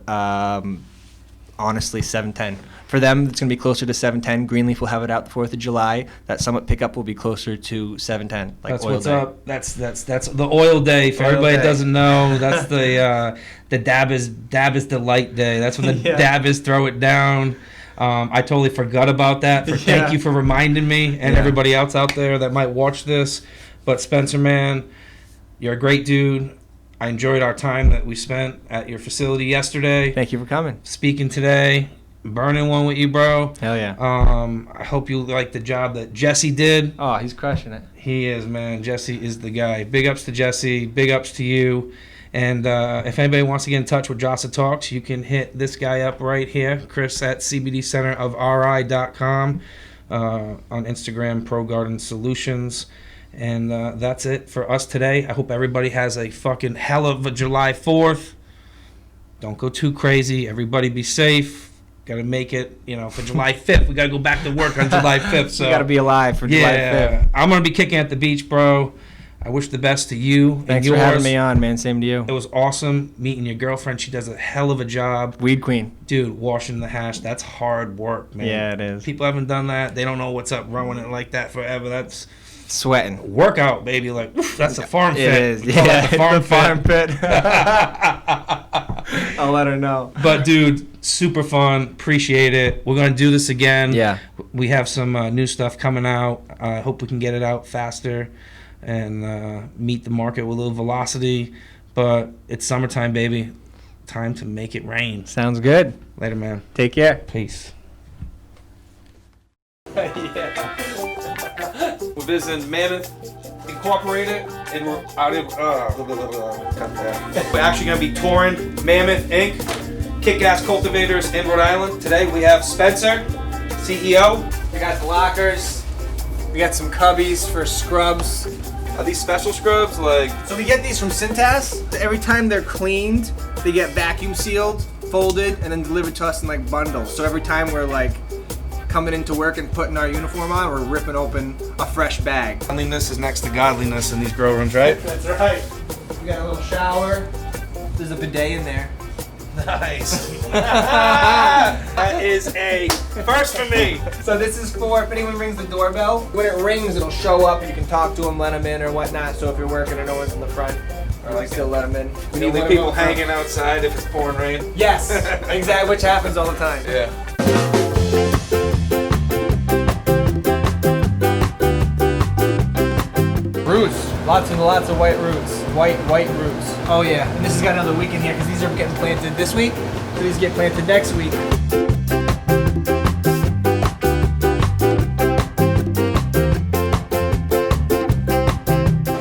Speaker 2: honestly 7:10. For them, it's going to be closer to 7:10. Greenleaf will have it out the 4th of July. That Summit pickup will be closer to 7:10. Like
Speaker 1: That's
Speaker 2: oil
Speaker 1: what's
Speaker 2: day.
Speaker 1: up. That's the oil day. For
Speaker 2: Oil
Speaker 1: everybody that
Speaker 2: day.
Speaker 1: doesn't know, that's the dab is delight day. That's when the
Speaker 2: Yeah.
Speaker 1: dab is throw it down. I totally forgot about that. Thank you for reminding me and everybody else out there that might watch this. But Spencer, man, you're a great dude. I enjoyed our time that we spent at your facility yesterday.
Speaker 2: Thank you for coming.
Speaker 1: Speaking today, burning one with you, bro.
Speaker 2: Hell yeah.
Speaker 1: I hope you like the job that Jesse did.
Speaker 2: Oh, he's crushing it.
Speaker 1: He is, man. Jesse is the guy. Big ups to Jesse. Big ups to you. And if anybody wants to get in touch with JASA Talks, you can hit this guy up right here, Chris at cbdcenterofri.com, on Instagram, Pro Garden Solutions. And that's it for us today. I hope everybody has a fucking hell of a July 4th. Don't go too crazy. Everybody be safe. Got to make it, for July 5th. We got to go back to work on July 5th. So
Speaker 2: You got to be alive for July 5th.
Speaker 1: I'm going to be kicking at the beach, bro. I wish the best to you.
Speaker 2: Thanks
Speaker 1: and
Speaker 2: for
Speaker 1: yours.
Speaker 2: having me on, man. Same to you.
Speaker 1: It was awesome meeting your girlfriend. She does a hell of a job.
Speaker 2: Weed queen.
Speaker 1: Dude, washing the hash, that's hard work, man.
Speaker 2: Yeah, it is.
Speaker 1: People haven't done that. They don't know what's up rowing it like that forever. That's
Speaker 2: Sweating.
Speaker 1: workout, baby. Like, oof, that's a farm fit.
Speaker 2: It is.
Speaker 1: We call that
Speaker 2: Yeah,
Speaker 1: the farm fit.
Speaker 2: pit. I'll let her know.
Speaker 1: But, dude, super fun. Appreciate it. We're going to do this again.
Speaker 2: Yeah.
Speaker 1: We have some new stuff coming out. I hope we can get it out faster and meet the market with a little velocity. But it's summertime, baby. Time to make it rain.
Speaker 2: Sounds good.
Speaker 1: Later, man.
Speaker 2: Take care.
Speaker 1: Peace.
Speaker 3: We're visiting Mammoth Incorporated, and we're out of cut that. We're actually going to be touring Mammoth Inc., kick-ass cultivators in Rhode Island. Today we have Spencer, CEO.
Speaker 2: We got the lockers. We got some cubbies for scrubs.
Speaker 3: Are these special scrubs? Like,
Speaker 2: So we get these from Cintas. Every time they're cleaned, they get vacuum sealed, folded, and then delivered to us in like bundles. So every time we're like coming into work and putting our uniform on, we're ripping open a fresh bag.
Speaker 1: Cleanliness is next to godliness in these grow rooms, right?
Speaker 2: That's right. We got a little shower. There's a bidet in there.
Speaker 3: nice. That is a first for me.
Speaker 2: So this is for if anyone rings the doorbell. When it rings, it'll show up and you can talk to them, let them in or whatnot. So if you're working and no one's in the front, I like still let them in. We
Speaker 3: The only
Speaker 2: one
Speaker 3: people
Speaker 2: of those.
Speaker 3: hanging outside if it's pouring rain.
Speaker 2: Yes, exactly, which happens all the time.
Speaker 3: Yeah.
Speaker 2: Roots, lots and lots of white roots. White roots. Oh yeah, and this has got another week in here because these are getting planted this week. So these get planted next week.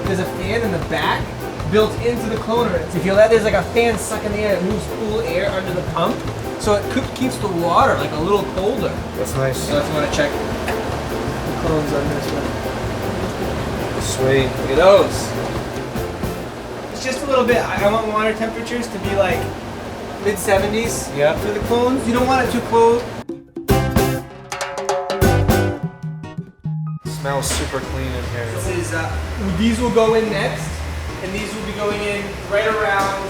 Speaker 2: There's a fan in the back built into the cloner. If you let, there's like a fan sucking the air, it moves cool air under the pump. So it keeps the water like a little colder.
Speaker 1: That's nice.
Speaker 2: So if you want to check the clones on this one.
Speaker 1: Sweet.
Speaker 2: Look at those. It's just a little bit. I want water temperatures to be like mid 70s.
Speaker 1: Yeah.
Speaker 2: For the clones, you don't want it too cold.
Speaker 3: Smells super clean in here.
Speaker 2: This is these will go in next, and these will be going in right around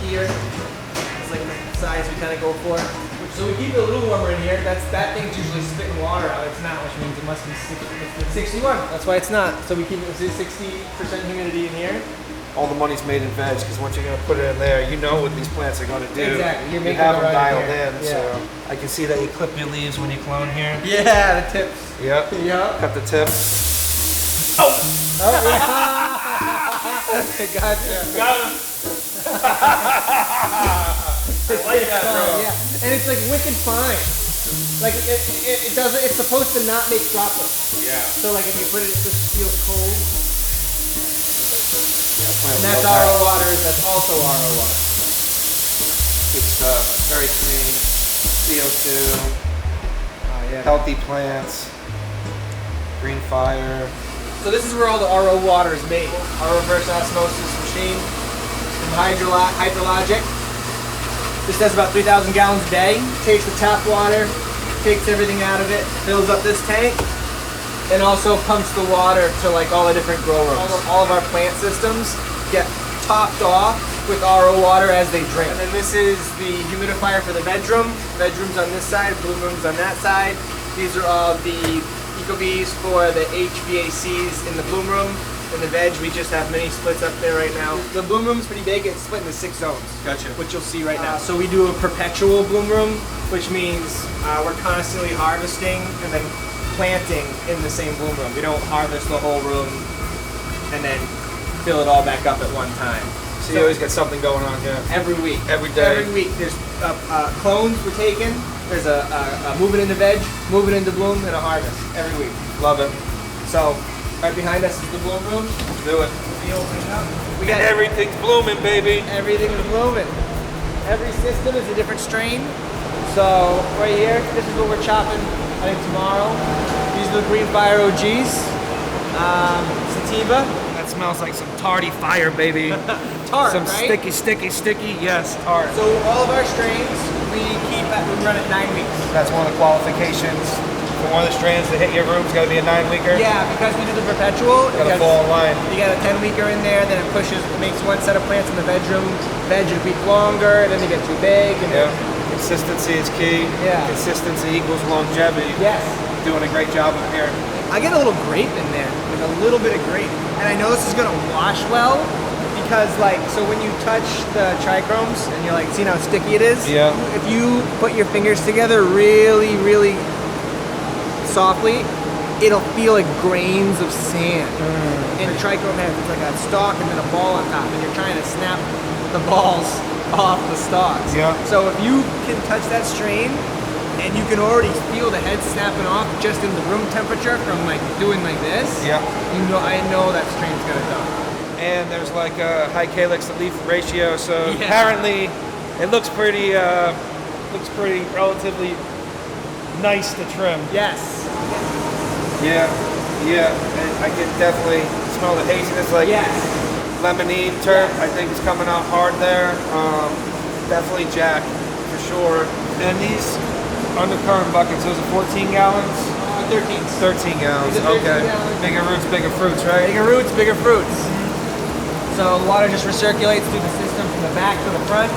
Speaker 2: here. It's like the size we kind of go for. So we keep it a little warmer in here. That thing's usually spitting water out. It's not, which means it must be 61. That's why it's not. So we keep it 60% humidity in here.
Speaker 3: All the money's made in veg because once you're gonna put it in there, you know what these plants are gonna do.
Speaker 2: Exactly. You're
Speaker 3: You
Speaker 2: making
Speaker 3: have
Speaker 2: it
Speaker 3: them
Speaker 2: right
Speaker 3: dialed
Speaker 2: there.
Speaker 3: in,
Speaker 2: Yeah.
Speaker 3: so
Speaker 1: I can see that you clip your leaves when you clone here.
Speaker 2: Yeah, the tips.
Speaker 3: yep.
Speaker 2: Yeah.
Speaker 3: Cut the tip.
Speaker 2: Oh yeah. Gotcha.
Speaker 3: Got him. I like that, bro.
Speaker 2: Yeah, and it's like wicked fine. Like it doesn't. It's supposed to not make droplets.
Speaker 3: Yeah.
Speaker 2: So like if you put it, it just feels cold.
Speaker 3: Yeah,
Speaker 2: And that's RO water. That's also RO water.
Speaker 3: Good stuff. Very clean. CO2.
Speaker 2: Oh yeah.
Speaker 3: Healthy plants. Green fire.
Speaker 2: So this is where all the RO water is made. Our reverse osmosis machine from Hydrologic. This does about 3,000 gallons a day. Takes the tap water, takes everything out of it, fills up this tank, and also pumps the water to like all the different grow rooms. All of our plant systems get topped off with RO water as they drink. And then this is the humidifier for the bedroom. Bedroom's on this side, bloom room's on that side. These are all the Ecobees for the HVACs in the bloom room. In the veg, we just have mini splits up there right now. The bloom room's pretty big. It's split into 6 zones.
Speaker 3: Gotcha.
Speaker 2: Which you'll see right now. So we do a perpetual bloom room, which means we're constantly harvesting and then planting in the same bloom room. We don't harvest the whole room and then fill it all back up at one time.
Speaker 3: So you always get something going on here.
Speaker 2: Every week.
Speaker 3: Every day.
Speaker 2: Every week. There's clones we're taking. There's a moving into veg, moving into bloom, and a harvest every week.
Speaker 3: Love it.
Speaker 2: So right behind us is the bloom room.
Speaker 3: Do it.
Speaker 2: We open it up. We
Speaker 3: And everything's blooming, baby.
Speaker 2: everything is blooming. Every system is a different strain. So right here, this is what we're chopping. I think tomorrow. These are the green fire OGs. Sativa.
Speaker 3: That smells like some tardy fire, baby.
Speaker 2: Tart,
Speaker 3: Some
Speaker 2: right?
Speaker 3: sticky. Yes, tart.
Speaker 2: So all of our strains, we run at 9 weeks.
Speaker 3: That's one of the qualifications for one of the strands to hit your room's got to be a 9-weeker.
Speaker 2: Yeah, because we do the perpetual.
Speaker 3: Got to fall in line.
Speaker 2: You got a 10-weeker in there, then it makes one set of plants in the bedroom. Veg a week longer, and then they get too big. And
Speaker 3: Yeah. Consistency is key.
Speaker 2: Yeah.
Speaker 3: Consistency equals longevity.
Speaker 2: Yes.
Speaker 3: Doing a great job up here.
Speaker 2: I get a little grape in there, like a little bit of grape. And I know this is gonna wash well because so when you touch the trichromes and you're like, seeing how sticky it is?
Speaker 3: Yeah.
Speaker 2: If you put your fingers together really, really softly, it'll feel like grains of sand. And trichome has, it's like a stalk and then a ball on top, and you're trying to snap the balls off the stalks.
Speaker 3: Yeah.
Speaker 2: So if you can touch that strain, and you can already feel the head snapping off just in the room temperature from like doing like this.
Speaker 3: Yeah.
Speaker 2: I know that strain's gonna go.
Speaker 3: And there's like a high calyx to leaf ratio, so
Speaker 2: Yeah.
Speaker 3: apparently it looks pretty relatively nice to trim.
Speaker 2: Yes.
Speaker 3: Yeah. And I can definitely smell the haziness, like
Speaker 2: Yes.
Speaker 3: lemonine terp. I think it's coming out hard there. Definitely Jack for sure. And these undercurrent buckets, those are 14 gallons?
Speaker 2: 13.
Speaker 3: 13 gallons,
Speaker 2: These are 13
Speaker 3: okay.
Speaker 2: gallons.
Speaker 3: Bigger roots, bigger fruits, right?
Speaker 2: Bigger roots, bigger fruits. So water just recirculates through the system from the back to the front.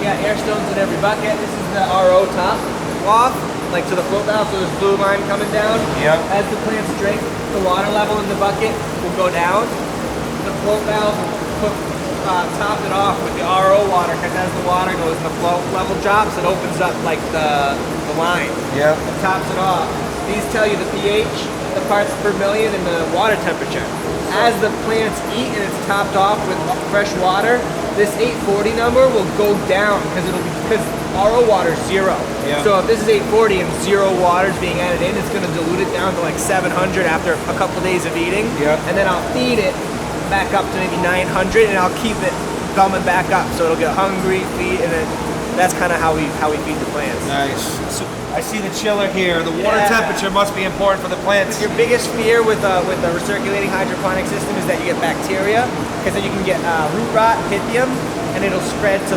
Speaker 2: You got air stones in every bucket. This is the RO top off, like to the float valve, so there's blue line coming down.
Speaker 3: Yep.
Speaker 2: As the plants drink, the water level in the bucket will go down. The float valve will top it off with the RO water, because as the water goes and the float level drops, it opens up like the line.
Speaker 3: Yep.
Speaker 2: It tops it off. These tell you the pH, the parts per million, and the water temperature. As the plants eat and it's topped off with fresh water, this 840 number will go down because RO water is 0.
Speaker 3: Yeah.
Speaker 2: So if this is 840 and 0 water is being added in, it's going to dilute it down to like 700 after a couple days of eating.
Speaker 3: Yeah.
Speaker 2: And then I'll feed it back up to maybe 900, and I'll keep it coming back up so it'll get hungry, feed, and then that's kind of how we feed the plants.
Speaker 3: Nice. So I see the chiller here. The water
Speaker 2: Yeah.
Speaker 3: temperature must be important for the plants.
Speaker 2: Your biggest fear with a recirculating hydroponic system is that you get bacteria, because then you can get root rot, pythium, and it'll spread to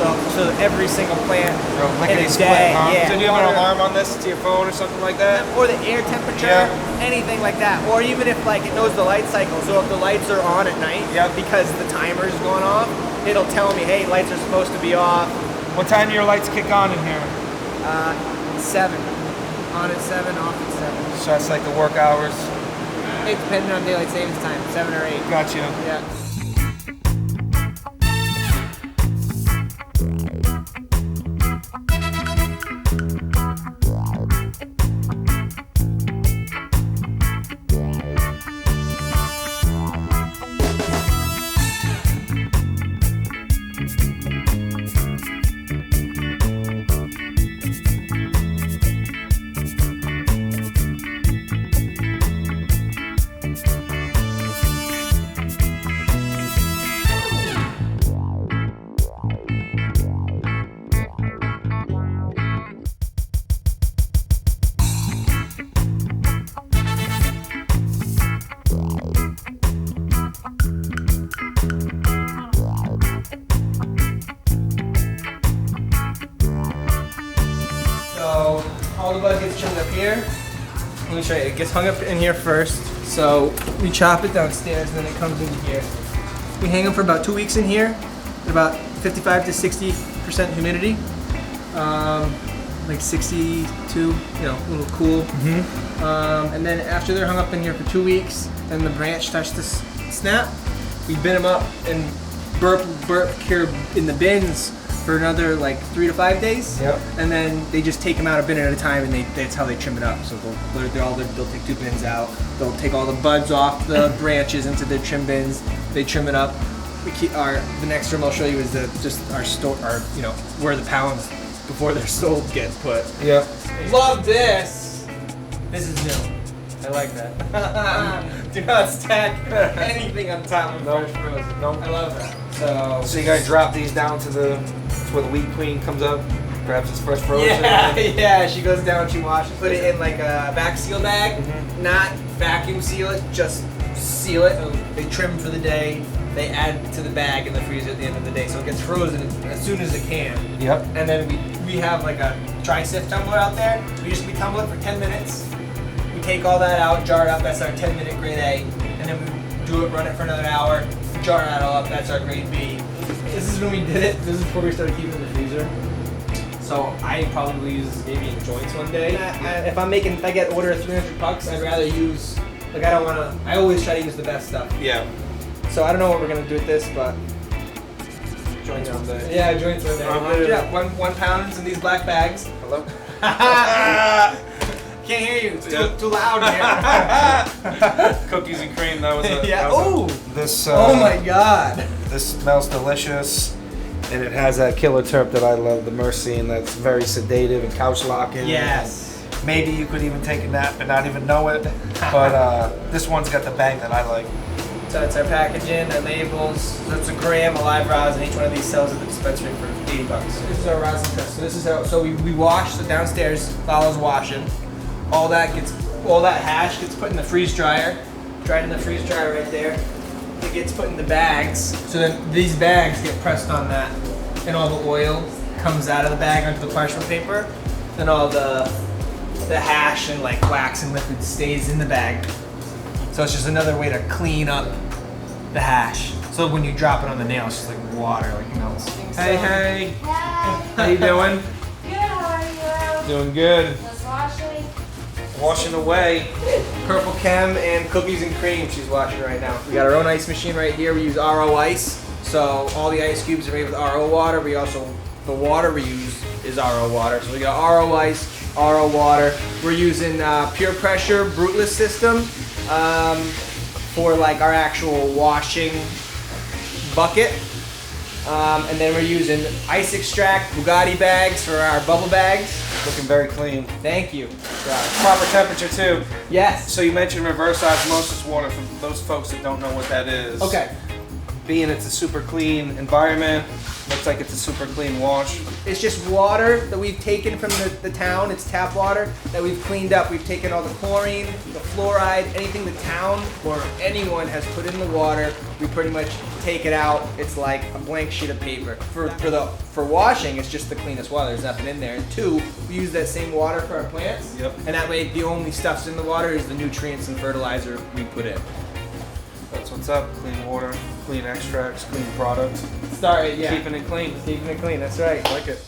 Speaker 2: every single plant in
Speaker 3: Lickety
Speaker 2: a
Speaker 3: split,
Speaker 2: day.
Speaker 3: huh?
Speaker 2: Yeah.
Speaker 3: So do you have an alarm on this to your phone or something like that?
Speaker 2: Or the air temperature,
Speaker 3: Yeah.
Speaker 2: anything like that. Or even if like it knows the light cycle, so if the lights are on at night,
Speaker 3: Yep.
Speaker 2: because the timer is going off, it'll tell me, hey, lights are supposed to be off.
Speaker 3: What time do your lights kick on in here?
Speaker 2: 7. On at 7, off at 7.
Speaker 3: So that's like the work hours.
Speaker 2: It's depending on daylight savings time, 7 or 8.
Speaker 3: Gotcha.
Speaker 2: Yeah. here. Let me show you. It gets hung up in here first. So we chop it downstairs and then it comes into here. We hang them for about 2 weeks in here at about 55 to 60% humidity. Like 62, a little cool. And then after they're hung up in here for 2 weeks and the branch starts to snap, we bin them up and burp cure in the bins for another like 3 to 5 days.
Speaker 3: Yep.
Speaker 2: And then they just take them out a bin at a time, and that's how they trim it up. So they'll take 2 bins out. They'll take all the buds off the branches into their trim bins. They trim it up. We keep the next room I'll show you is our store, where the pounds before they're sold get put.
Speaker 3: Yep.
Speaker 2: Love this. This is new. I like that. Do not stack anything on top of fresh frozen.
Speaker 3: Nope.
Speaker 2: I love that.
Speaker 3: So you guys drop these down to where the wheat queen comes up, grabs this fresh frozen.
Speaker 2: Yeah. She goes down, she washes, put it in like a back seal bag, not vacuum seal it, just seal it. They trim for the day. They add to the bag in the freezer at the end of the day, so it gets frozen as soon as it can.
Speaker 3: Yep.
Speaker 2: And then we have like a tri-sift tumbler out there. We tumble it for 10 minutes. We take all that out, jar it up. That's our 10-minute grade A, and then we do it, run it for another hour, jar that all up. That's our grade B. This is when we did it. This is before we started keeping it in the freezer. So I probably use maybe in joints one day. If I get order of 300 pucks, I'd rather use I always try to use the best stuff.
Speaker 3: Yeah.
Speaker 2: So I don't know what we're gonna do with this, but
Speaker 3: Joints one day.
Speaker 2: yeah, joints one day. Yeah, 1 pounds in these black bags.
Speaker 3: Hello?
Speaker 2: Can't hear you. It's too loud here.
Speaker 3: Cookies and cream. That was a.
Speaker 2: Yeah.
Speaker 3: that was a-
Speaker 2: Ooh.
Speaker 3: This.
Speaker 2: Oh my God.
Speaker 3: This smells delicious, and it has that killer terp that I love, the myrcene. That's very sedative and couch locking.
Speaker 2: Yes.
Speaker 3: Maybe you could even take a nap and not even know it. But this one's got the bang that I like.
Speaker 2: So it's our packaging, our labels. So it's a gram of live rosin. Each one of these sells at the dispensary for $80. This is our rosin test. So this is how. So we wash. So downstairs, Lala's washing. All that hash gets put in the freeze dryer. Dried in the freeze dryer right there. It gets put in the bags. So then these bags get pressed on that, and all the oil comes out of the bag onto the parchment paper. Then all the hash and like wax and liquid stays in the bag. So it's just another way to clean up the hash. So when you drop it on the nail, it's just like water, like melts. Hey, hey.
Speaker 4: Hi.
Speaker 2: How you doing?
Speaker 4: Good, how are you?
Speaker 3: Doing good.
Speaker 4: Just washing.
Speaker 3: Washing away.
Speaker 2: Purple Chem and cookies and cream she's washing right now. We got our own ice machine right here. We use RO ice. So all the ice cubes are made with RO water. The water we use is RO water. So we got RO ice, RO water. We're using pure pressure brootless system for like our actual washing bucket. And then we're using ice extract Bugatti bags for our bubble bags.
Speaker 3: Looking very clean.
Speaker 2: Thank you.
Speaker 3: Proper temperature too.
Speaker 2: Yes.
Speaker 3: So you mentioned reverse osmosis water for those folks that don't know what that is.
Speaker 2: Okay.
Speaker 3: Being it's a super clean environment, looks like it's a super clean wash.
Speaker 2: It's just water that we've taken from the town. It's tap water that we've cleaned up. We've taken all the chlorine, the fluoride, anything the town or anyone has put in the water. We pretty much take it out. It's like a blank sheet of paper. For washing, it's just the cleanest water. There's nothing in there. And 2, we use that same water for our plants.
Speaker 3: Yep.
Speaker 2: And that way, the only stuff's in the water is the nutrients and fertilizer we put in.
Speaker 3: That's what's up. Clean water, clean extracts, clean products.
Speaker 2: Sorry, yeah.
Speaker 3: Keeping it clean.
Speaker 2: Keeping it clean. That's right.
Speaker 3: Like it.